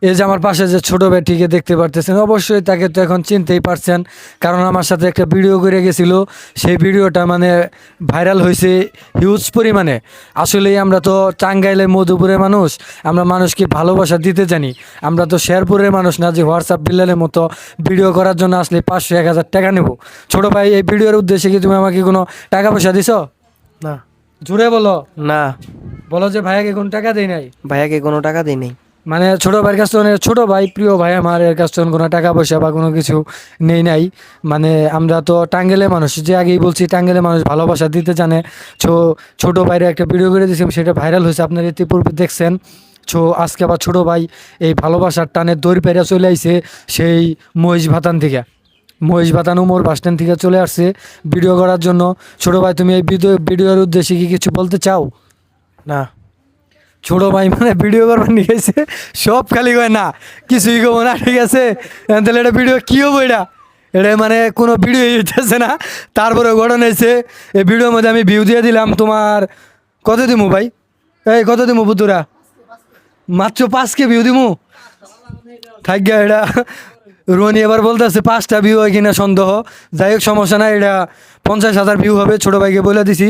এই যে আমার পাশে যে ছোট ভাইটিকে দেখতে পারতেছেন, অবশ্যই তাকে তো এখন চিনতেই পারছেন, কারণ আমার সাথে একটা ভিডিও করে গেছিল। সেই ভিডিওটা মানে ভাইরাল হয়েছে হিউজ পরিমাণে। আসলেই আমরা তো টাঙ্গাইলে মধুপুরের মানুষ, আমরা মানুষকে ভালোবাসা দিতে জানি। আমরা তো শেরপুরের মানুষ না যে হোয়াটসঅ্যাপ বিল্লালের মতো ভিডিও করার জন্য আসলে 500-1000 টাকা নেব। ছোট ভাই, এই ভিডিওর উদ্দেশ্যে কি তুমি আমাকে কোনো টাকা পয়সা দিছো? না। জুড়ে বলো, না, বলো যে ভাইয়াকে কোনো টাকা দেই নাই। ভাইয়াকে কোনো টাকা দিই নাই। মানে ছোট ভাইয়ের কাছ থেকে, ছোট ভাই প্রিয় ভাই আমার, এর কাছ থেকে কোনো টাকা পয়সা বা কোনো কিছু নেই নাই। মানে আমরা তো টাঙ্গেলের মানুষ, যে আগেই বলছি টাঙ্গেলের মানুষ ভালোবাসা দিতে জানে। ছোট ভাইয়ের একটা ভিডিও করে দিয়েছিলাম, সেটা ভাইরাল হয়েছে, আপনারা ইতিপূর্বে দেখছেন। আজকে আবার ছোট ভাই এই ভালোবাসার টানে দৌড় পেরে চলে আইছে সেই মহিষ ভাতান থেকে। মহিষ ভাতান উমর বাস স্ট্যান্ড থেকে চলে আসছে ভিডিও করার জন্য। ছোট ভাই, তুমি এই ভিডিওর উদ্দেশ্যে কি কিছু বলতে চাও? না। ছোট ভাই মানে ভিডিও করবার নিয়ে গেছে, সব খালি কয় না, কিছুই কব না, ঠিক আছে? তাহলে এটা ভিডিও কী হবো? এটা মানে কোনো ভিডিও হইতেছে না। তারপরে ঘটনা হয়েছে, এই ভিডিওর মধ্যে আমি ভিউ দিয়ে দিলাম তোমার, কত দিমু ভাই? এই কত দিমু বুতুরা? মাত্র 5K ভিউ দিমু। থাক গা এটা। রনি এবার বলতেছে 5টা ভিউ হয় কিনা সন্দেহ। যাই হোক, সমস্যা নাই, এটা 50,000 ভিউ হবে, ছোট ভাইকে বলে দিছি।